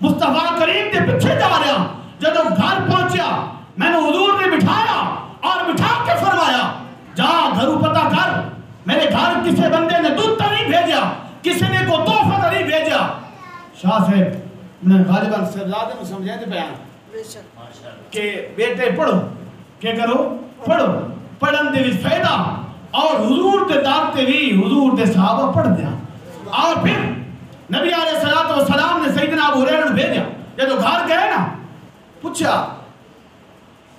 مصطفیٰ کریم کے پیچھے جا رہا جب گھر پہنچیا میں نے حضور نے بٹھایا اور بٹھا کے فرمایا جا گھروں پتہ کر میرے گھر کسی بندے نے دودھ تو نہیں بھیجا کسی نے کو تحفہ تو نہیں بھیجا شاہ صاحب نے غالباً صاحبزادے میں سمجھائے تھے بیان کہ بیٹے پڑھو کیا کرو پڑھو پڑھن دے بھی فائدہ اور حضور دے دارتے بھی حضور دے صحابہ پڑھ دیا اور پھر نبی علیہ السلام نے سیدنا ابو ہریرہ نے بھیجا جب گھر گئے نا پوچھا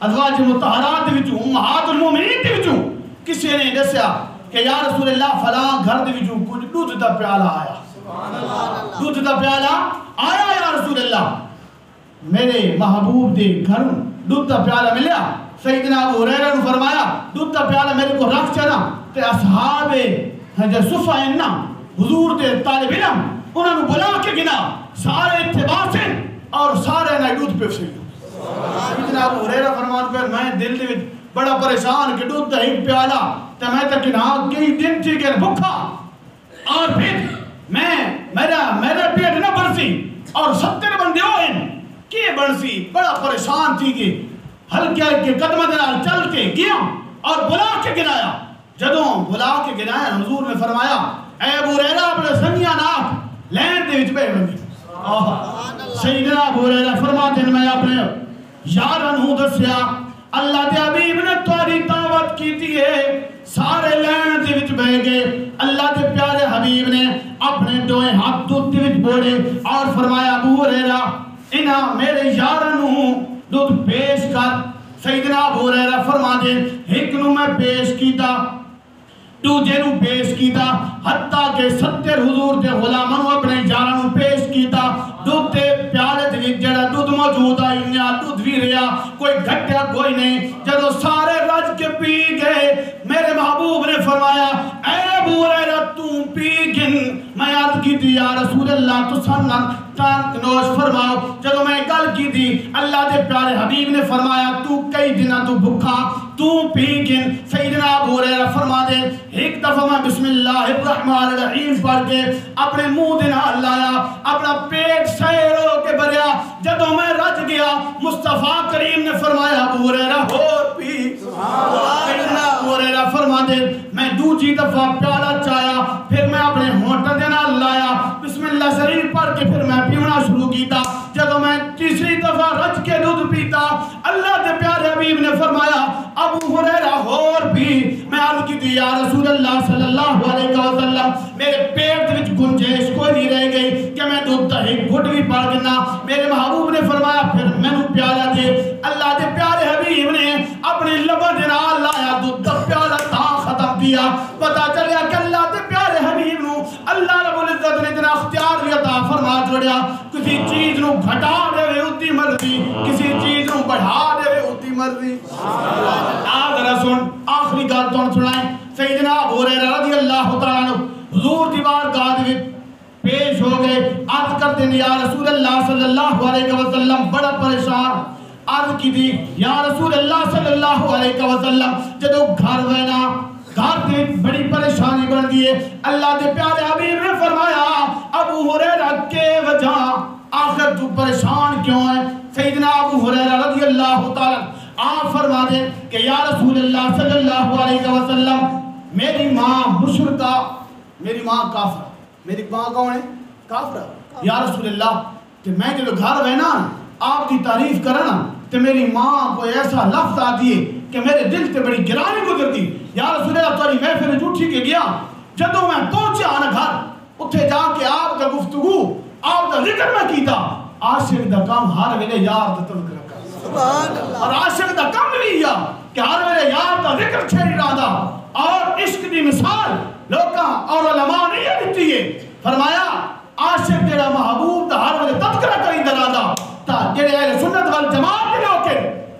ازواج مطہرات دے وچوں امہات المومنین دے وچوں کسی نے دسیا کہ یا رسول اللہ فلاں گھر دے وچوں کچھ دودھ دا پیالہ آیا دودھ دا پیالہ آیا یا رسول اللہ میرے محبوب دے گھر دودھ دا پیالہ ملیا سیدنا ابو ہریرہ نے فرمایا دودھ دا پیالہ میرے کو رکھ چنا تے اصحاب جو صفہ اننا حضور دے طالب علم انہوں نے بلا کے گنا سارے اتباع سے اور سارے نہ دودھ پہ سے سیدنا ابو ہریرہ فرمان پر میں دل دے بڑا پریشان کہ دودھ دا ایک پیالہ تے میں تک کئی دن تھی کہ بھکھا اور پھر میرا پیٹ نہ برسی اور 70 بندے ہوئے کہ برسی بڑا پریشان تھی کہ ہلکے قدمہ دنال چل کے گیا اور بلا کے گنایا جدوں بلا کے گنایا حضور نے فرمایا اے ابو ہریرہ اپنے سنگیاں ناک لین دے وچ بے بندی سیدنا ابو ہریرہ فرماتے ہیں میں اپنے یارن ہوں دسیا اللہ دے حبیب نے تواری دعوت کی تھی ہے سارے لین دے وچ بہ گئے اللہ دے پیارے حبیب نے اپنے دوئے ہاتھ دودھ دے وچ بوڑے اور فرمایا ابو ہریرہ انہاں میرے یارن ہوں دودھ پیش کر سیدنا ابو ہریرہ فرما دے ایک نو میں پیش کیتا دوجے نو پیش کیتا حتیٰ کہ 70 حضور دے غلاموں اپنے یاراں نو پیش کیتا دودھ دے پیالے دے جڑا دودھ موجود آئی نیا دودھ بھی رہا کوئی گھٹیا کوئی نہیں جدو سارے رج کے پی گئے میرے محبوب نے فرمایا اے ابو ہریرہ تو پی گن میں عرض کی تھی یا رسول اللہ تو سنن نوش فرماؤ جدو میں گل کی تھی اللہ دے پیارے حبیب نے فرمایا تو کئی دنہ تو بھکھا تو پی گن سیدنا ابو ہریرہ فرما دے ایک دفعہ میں بسم اللہ الرحمن الرحیم پڑھ کے اپنے منہ دینا لایا اپنا پیٹ سیرو کے بریا جدو میں رج گیا مصطفیٰ کریم نے فرمایا ابو ہریرہ اور پی سیدنا ابو ہریرہ فرما دے میں دوسری دفعہ پیالہ چایا پھر میں اپنے ہونٹ دینا لایا بسم اللہ شریف پڑھ کے پھر میں پیونا شروع کیتا جدو میں تیسری دفعہ رج کے دودھ پیتا اللہ دے پیارے حبیب نے فرمایا ابو ہریرہ اور بھی میں عرض کی تھی یا رسول اللہ صلی اللہ علیہ وسلم میرے پیٹ وچ گنجائش کوئی نہیں رہ گئی کہ میں دودھ دا ایک گھٹ بھی پڑ گنا میرے محبوب نے فرمایا پھر میں نو پیالہ دے اللہ دے پیارے گھٹا دے اُتی مرضی کسی چیز کو بڑھا دے اُتی مرضی ذرا سن آخری گل تھانوں سنائیں سیدنا ابو ہریرہ رضی اللہ تعالیٰ عنہ حضور دی بارگاہ وچ پیش ہو گئے عرض کرتے ہیں یا رسول اللہ صلی اللہ علیہ وسلم بڑا پریشان عرض کی تھی یا رسول اللہ صلی اللہ علیہ وسلم جدو گھر وینا گھر دے بڑی پریشانی بن دیئے اللہ دے پیارے حبیب نے فرمایا ابو ہریرہ کے وجہ آخر تو پریشان کیوں ہے سیدنا ابو ہریرہ رضی اللہ تعالیٰ آپ فرما دیں کہ یا رسول اللہ صلی اللہ علیہ وسلم میری ماں مشرکہ میری ماں کافرہ میری ماں کون ہے کافرہ یا رسول اللہ کہ میں جو گھر ہے نا آپ کی تعریف کرنا کہ میری ماں کو ایسا لفظ آتی ہے کہ میرے دل سے بڑی گرانی گزرتی یا رسول اللہ تاری محفل جھوٹی کے گیا جدوں میں پہنچا آنا گھر اتھے جا کے آپ کا گفتگو آپ کا ذکر میں کیتا عاشق دا کام ہر ویلے یار دا تذکرہ کر اور عاشق دا کام نہیں یا کہ ہر ویلے یار دا ذکر چھیڑی رہا اور عشق دی مثال لوکاں اور علماء نہیں دیتی ہے فرمایا عاشق جڑا محبوب دا ہر ویلے تذکرہ کری درادا تا جڑے اہل سنت والجماعت دے لوگ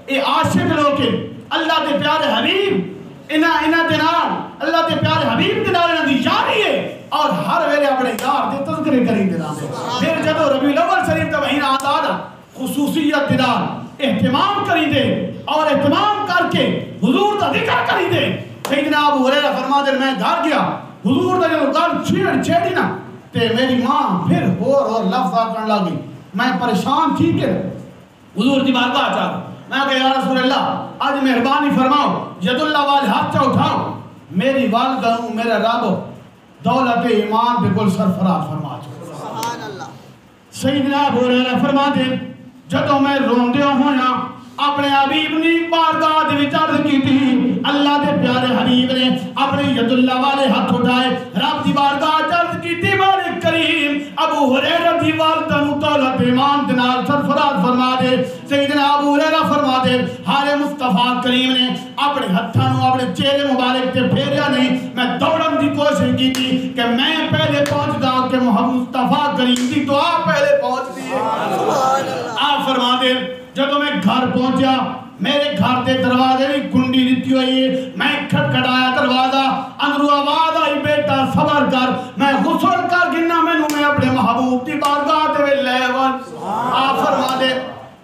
اے عاشق لوگ اللہ دے پیارے حبیب انہاں دے نال اللہ دے پیارے حبیب دے نال انہاں دی یاری ہے اور ہر ویلے اپنے یار دے تذکرے کری دراندے پھر جدو ربیع الاول شریف دا مہینہ آتا نا خصوصیت دے نال اہتمام کری دے اور اہتمام کر کے حضور دا ذکر کری دے سیدنا ابو ہریرہ فرما دے میں گھر گیا حضور دا جو گل چھیڑی نا تے میری ماں پھر اور لفظ کرن لگی میں پریشان تھی کہ حضور دی بارگاہ چاہ میں کہا یا رسول اللہ آج مہربانی فرماؤ ید اللہ والے ہاتھ چاہ اٹھاؤ میری والدہ ہوں میرا رب دولت ایمان بکل سرفراز فرما چاہو سیدنا ابو ہریرہ فرما دے جدو میں روندے ہویا اپنے حبیب نے بارگاہ دے وچ عرض کی تھی اللہ دے پیارے حبیب نے اپنے ید اللہ والے ہاتھ اٹھائے رب دی بارگاہ عرض کی تھی مالک کریم ابو ہریرہ دی والدہ نو دولت ایمان دے نال سرفراز فرما دے سیدنا ابو ہریرہ فرما دے حال مصطفیٰ کریم نے اپنے ہتھاں نو اپنے چہرے مبارک تے پھیریا نہیں میں دوڑن دی کوشش کی تھی کہ میں پہلے پہنچ دا کہ محمد مصطفیٰ کریم دی دعا پہلے پہنچ دی آپ فرما دے جب میں گھر پہنچا میرے گھر دے دروازے بھی کنڈی لیتی ہوئی ہے میں کھٹکھٹایا دروازہ اندرو آواز آئی بیٹا صبر کر میں غسل کر گنا میں اپنے محبوب دی بارگاہ دے لے ون آپ فرما دے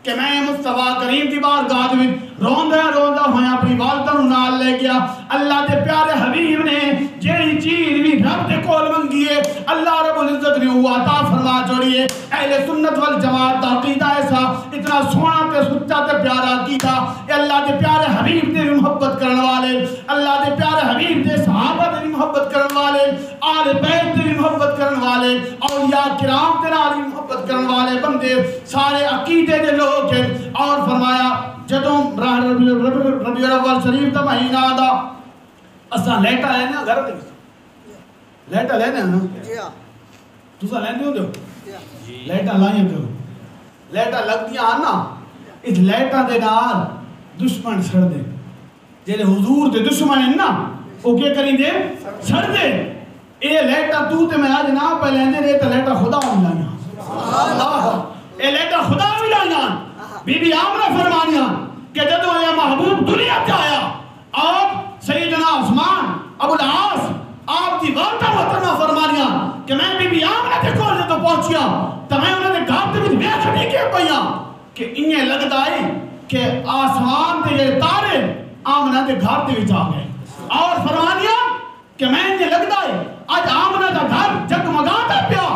کہ میں مصطفیٰ کریم دی بارگاہ دے روندہ ہویا اپنی والدہ نو نال لے گیا اللہ دے پیارے حبیب نے جیڑی چیز بھی رب دے کول منگی ہے اللہ رب العزت نے وہ عطا فرما چھوڑی ہے اہل سنت والجماعت دا عقیدہ ایسا اتنا سونا تے سچا تے پیارا عقیدہ اے اللہ دے پیارے حبیب دے محبت کرن والے اللہ دے پیارے حبیب دے صحابہ دے محبت کرن والے آل بیت دے محبت کرن والے اولیاء کرام دے نال محبت کرن والے بندے سارے عقیدے دے لوگ ہیں اور فرمایا جدوں ربیع الاول شریف دا مہینہ آدا اساں لیٹا لینا گھر دے لیٹا لینا نا تساں لیندے ہوندے ہو لیٹا لائیں دے لیٹا لگ دیا آنا اس لیٹا دے نال دشمن سڑ دے جیلے حضور دے دشمن ہیں نا وہ کیا کریں دے سڑ دے اے لیٹا تو تے میں آج نا پہ لیندے رہے تا لیٹا خدا بھی لائیاں اے لیٹا خدا بھی لائیاں بی بی آمنہ فرمانیاں کہ جدو یہ محبوب دنیا تے آیا آپ سیدنا عثمان ابو العاص آپ دی والدہ محترمہ فرمانیاں کہ میں بی بی آمنہ تے کول جدو پہنچیا تو میں انہوں نے گھر تے بھی بیٹھ نہیں کے پہیاں کہ انہیں لگتا ہے کہ آسمان تے یہ تارے آمنہ تے گھر تے بھی جا گئے اور فرمانیاں کہ میں انہیں لگتا ہے آج آمنہ دا گھر جگمگاتا پیا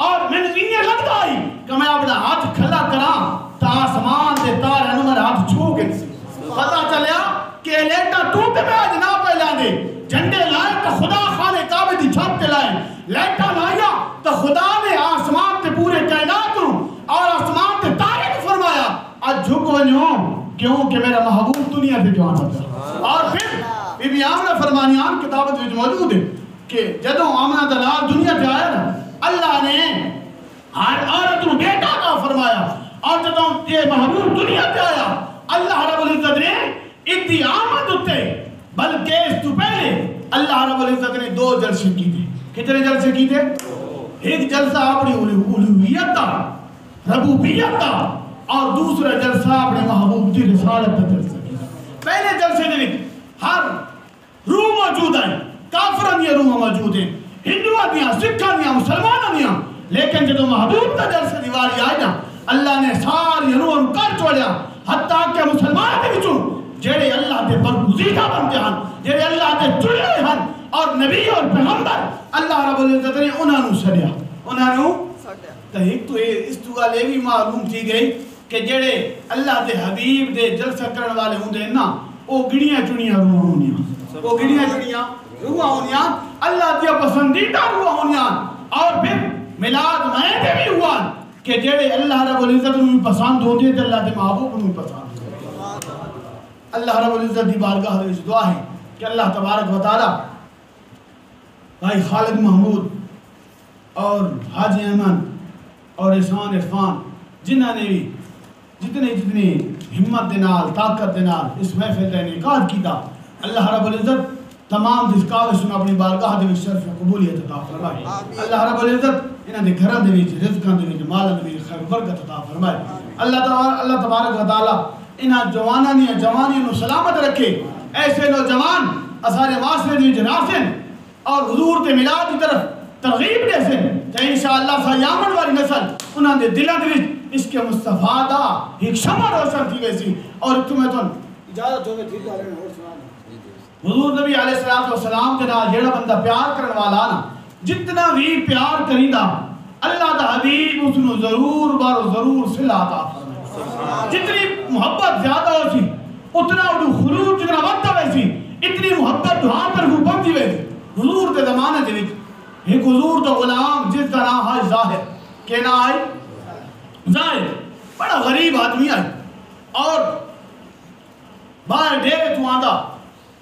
اور میں انہیں لگتا ہے کہ میں اپنا ہاتھ کھلا کرا تا آسمان دے تارے انہوں میرے ہاتھ چھو گئے پتا چلیا کہ لیٹا تو تے میں آج نہ پہلا دے جھنڈے لائے تو خدا خانے کعبے دی چھت تے لائے لیٹا لائیا تو خدا نے آسمان تے پورے کائنات اور آسمان تے تارے کو فرمایا آج جھک ونیوں کیوں کہ میرا محبوب دنیا تے جوان ہوتا اور پھر بی بی آمنہ فرمانیان کتابت وچ موجود ہے کہ جدوں آمنہ دلال دنیا تے آیا نا اللہ نے ہر عورت کو بیٹا کا فرمایا اور جدوں یہ محبوب دنیا تے آیا اللہ رب العزت نے اتنی آمد ہوتے بلکہ اس تو پہلے اللہ رب العزت نے 2 جلسے کی تھے کتنے جلسے کی تھے ایک جلسہ اپنی الوہیت دا ربوبیت دا اور دوسرا جلسہ اپنے محبوب دی رسالت دا جلسہ کیا. پہلے جلسے دے ہر روح موجود ہے، کافران دیا روح موجود ہیں، ہندوان دیا، سکھان دیا، مسلمان دیا، لیکن جدو محبوب دا جلسہ دیواری آئی نا اللہ نے ساری روح کر چھوڑیا، حتیٰ کہ مسلمان دے بچوں جیڑے اللہ دے برگزیدہ بنتے ہیں، جیڑے اللہ دے چڑے ہیں اور نبی اور پیغمبر اللہ رب العزت نے انہوں نے سڑیا، انہوں نے تو ایک تو اس تو لے بھی معلوم تھی گئی کہ جیڑے اللہ دے حبیب دے جلسہ کرن والے ہوں دے نا وہ گڑیاں چڑیاں روح ہونیاں، وہ گڑیاں چڑیاں روح ہونیاں، اللہ دیا پسندیدہ روح ہونیاں. اور پھر ملاد میں دے بھی ہوا کہ جیڑے اللہ رب العزت انہوں پسند ہوں دے اللہ دے محبوب انہوں پسند ہوں. اللہ رب العزت دی بارگاہ دے دعا ہے کہ اللہ تبارک و تعالی بھائی خالد محمود اور حاجی احمد اور احسان عرفان جنہوں نے بھی جتنی ہمت دینال طاقت دینال اس محفل کا انعقاد کیتا اللہ رب العزت تمام جس کاوش میں اپنی بارگاہ دے شرف قبولیت عطا فرمائے. اللہ رب العزت انہاں دے گھراں دے وچ رزقاں دے وچ مالاں دے وچ خیر برکت عطا فرمائے. اللہ تبارک و تعالی انہاں جواناں دی جوانی نو سلامت رکھے. ایسے نوجوان اسارے معاشرے دی جناسن اور حضور دے میلاد کی طرف ترغیب دے سن کہ انشاءاللہ سیامن والی نسل انہاں دے دلاں دے وچ اس کے مصطفیٰ دا ایک شمع روشن تھی ویسی. اور تمہیں تو اجازت ہوگی ٹھیک ہے اور سنا حضور نبی علیہ السلام کے نال جیڑا بندہ پیار کرن والا نا جتنا بھی پیار کریندا اللہ دا حبیب اس نو ضرور بار ضرور صلہ عطا فرمائے. جتنی محبت زیادہ ہو سی اتنا وہ خلوص جتنا وقت ویسی اتنی محبت دعا طرف بنتی ویسی. حضور کے زمانے دے وچ ایک حضور تو غلام جس کا نام ہے ظاہر کہ نام ہے ظاہر بڑا غریب آدمی آئی اور باہر ڈیرے تو آندا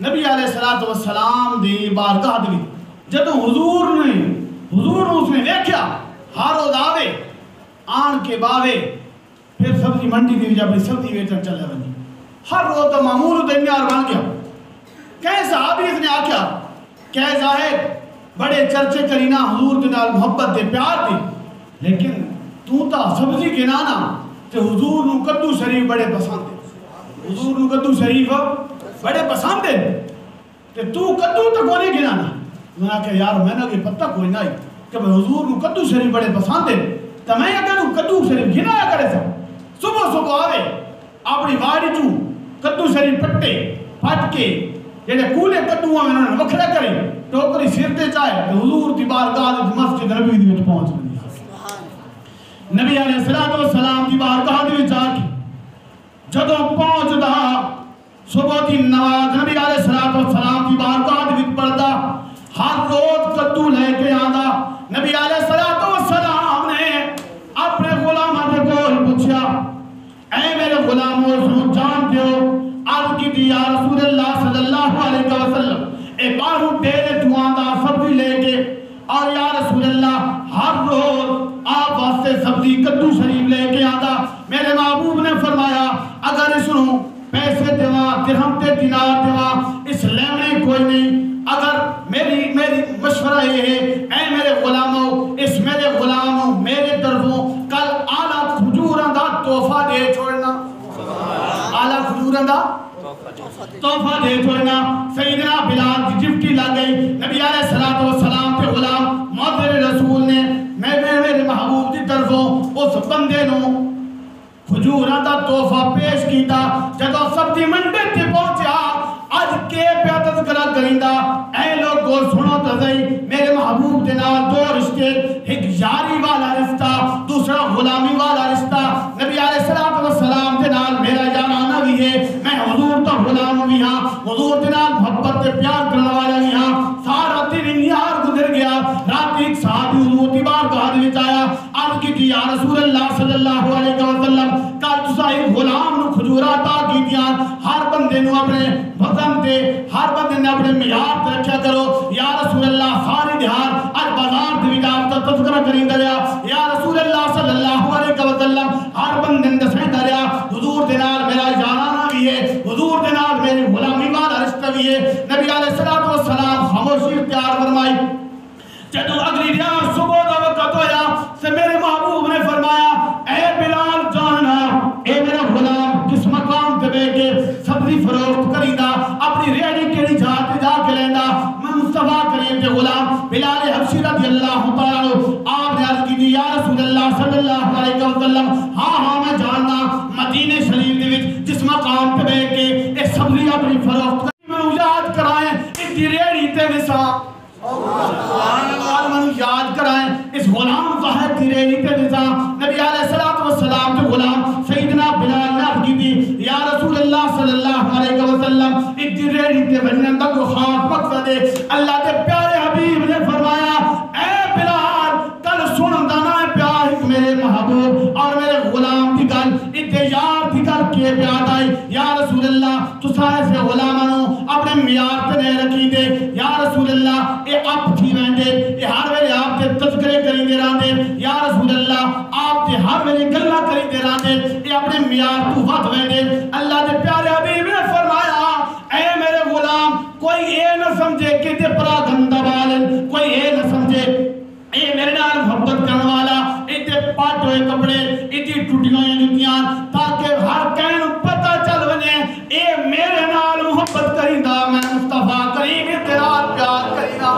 نبی علیہ السلام دی بارگاہ دی جدو حضور نے اس نے دیکھیا ہر روز آوے آن کے باوے پھر سبزی منڈی دی جب سبزی ویچن چلے بنی ہر روز تو معمول دنیار بن گیا. کہیں صحابی اس نے آکیا کہ ظاہر بڑے چرچے کرینا حضور کے نال محبت دے پیار دی لیکن تو تا سبزی کے نانا تے حضور نو کدو شریف بڑے پسند دے، حضور نو کدو شریف بڑے پسند دے تے تو کدو تو کوئی نہیں گنانا. میں نے کہا یار میں نے پتہ کوئی نہیں کہ حضور نو کدو شریف بڑے پسند دے تو میں اگر کدو شریف گنایا کرے سا صبح صبح آوے اپنی واڑی چوں کدو شریف پٹے پھٹ کے جیڑے کولے کدو میں انہوں نے وکھرا کرے ٹوکری سر تے چاہے تو حضور دی بارگاہ مسجد نبی دی وچ پہنچ گئی. نبی علیہ السلام دی بارگاہ دی وچ آ کے جدوں پہنچدا صبح دی نماز نبی علیہ السلام دی بارگاہ دی وچ پڑھدا ہر روز کدو لے کے آندا. نبی علیہ السلام نے اپنے غلاماں دے کول پوچھیا اے میرے غلامو سو جان دیو عرض کی یا رسول اللہ صلی اللہ علیہ وسلم اے باہر ڈیرے تو آندا سبزی لے کے اور یا رسول اللہ ہر روز آپ واسطے سبزی کدو شریف لے کے آندا. میرے محبوب نے فرمایا اگر اس نو پیسے دیواں درہم تے دینار دیواں اس لینے کوئی نہیں. اگر میری مشورہ یہ ہے اے میرے غلاموں اس میرے غلاموں میرے طرفوں کل اعلیٰ کھجوراں دا تحفہ دے چھوڑنا، اعلیٰ کھجوراں دا تحفہ دے چھوڑنا. سیدنا بلال کی جفٹی لگ گئی. نبی علیہ السلام کے غلام مادر رسول نے میرے محبوب کی طرفوں اس بندے نو کھجوراں دا تحفہ پیش کیتا. جدو سبزی منڈی تے پہنچیا آج کے پیا تذکرہ کریندا اے لوگو سنو تو صحیح میرے محبوب دے نال دو رشتے ایک یاری والا رشتہ دوسرا غلامی والا رشتہ. نبی علیہ السلام دے نال میرا یارانہ بھی ہے میں حضور تو غلام بھی ہاں حضور دے نال محبت تے پیار کرنے والا بھی ہاں. سارا دن انہار گزر گیا. رات ایک صحابی حضور دی بارگاہ دے وچ آیا عرض کی یا رسول اللہ صلی اللہ علیہ وسلم کل تساں ایک غلام نو کھجورا عطا کیتیاں ہر بندے نو اپنے وطن تے ہر بندے نے اپنے معیار تے رکھیا کرو. یا رسول اللہ ساری دہار اج بازار دے وچ آپ دا تذکرہ کریندا رہیا یا رسول اللہ صلی اللہ علیہ وسلم ہر بندے نے دسیندا رہیا حضور دے نال میرا یارانہ بھی ہے حضور دے نال میری غلامی والا رشتہ بھی ہے. نبی علیہ السلام خاموشی اختیار فرمائی. جدو اگلی رات صبح دا وقت ہویا سے میرے محبوب نے فرمایا اے غلام سیدنا بلال نے عرض کی تھی یا رسول اللہ صلی اللہ علیہ وسلم اتنی ریڑی تے بننے دا کوئی خاص مقصد ہے. اللہ کے پیارے حبیب نے فرمایا اے بلال کل سن دانا پیار میرے محبوب اور میرے غلام دی گل اتنے یار دی گل کیے پیاد آئی یا رسول اللہ تو سارے سے غلامانوں اپنے میار تے نہیں رکھی دے یا رسول اللہ اے آپ تھی ویندے اے ہر ویلے آپ تے تذکرے کریں دے رہا دے یا رسول اللہ آپ تے ہر ویلے گلہ کریں دے رہا دے اے اپنے میار تو وقت ویندے. اللہ دے پیارے حبیب نے فرمایا اے میرے غلام کوئی اے نہ سمجھے کہ تے پرا گندہ بالن کوئی اے نہ سمجھے اے میرے نال محبت کرنے والا اتے پاٹ ہوئے کپڑے اتی ٹوٹیاں جتیاں تاکہ ہر کہن پتہ چل ونے اے میرے نال محبت کریندا میں مصطفیٰ کریم تیرا پیار کرینا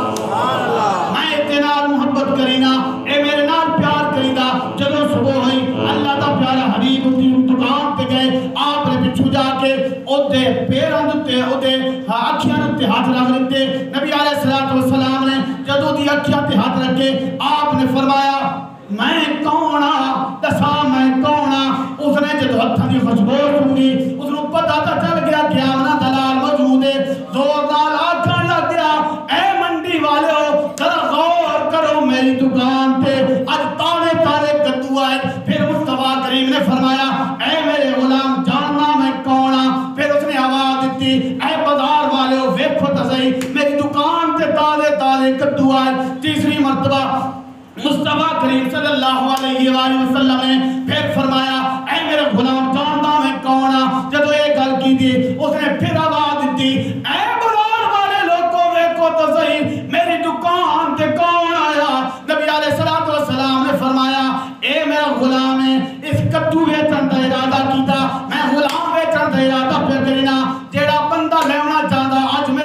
میں تیرا محبت کرینا اے میرے نال پیار کرینا. جدوں صبح ہوئی اللہ دا پیارا حبیب دی دکان تے گئے آپ نے پچھو جا کے اودے پیراں تے اودے اکھیاں تے ہاتھ رکھ دتے. نبی علیہ الصلوۃ والسلام نے جدوں دی اکھیاں تے ہاتھ رکھے آپ نے فرمایا میں کون ہاں دسا میں کون ہاں. اس نے جدو ہتھاں دی خوشبو سنی اس نوں پتہ تا چل گیا کہ آمنا دلال موجود ہے. زور نال آکھن لگ گیا اے منڈی والو ذرا غور کرو میری دکان تے اج تانے تارے کدو آئے. پھر مصطفیٰ کریم نے فرمایا اے میرے غلام جاننا میں کون ہاں. پھر اس نے آواز دیتی اے بازار والو ویکھو تے صحیح میری دکان تے تالے تالے کدو آئے. تیسری مرتبہ مصطفیٰ کریم صلی اللہ علیہ وآلہ وسلم نے پھر فرمایا اے میرے غلام جانتا میں کون ہاں. جدو یہ گل کی دی اس نے پھر آواز دیتی اے بازار والے لوگوں ویکھو تو صحیح میری دکان تے کون آیا. نبی علیہ الصلوۃ والسلام نے فرمایا اے میرا غلام ہے اس کدو ویچن دا ارادہ کیتا میں غلام ویچن دا ارادہ پہ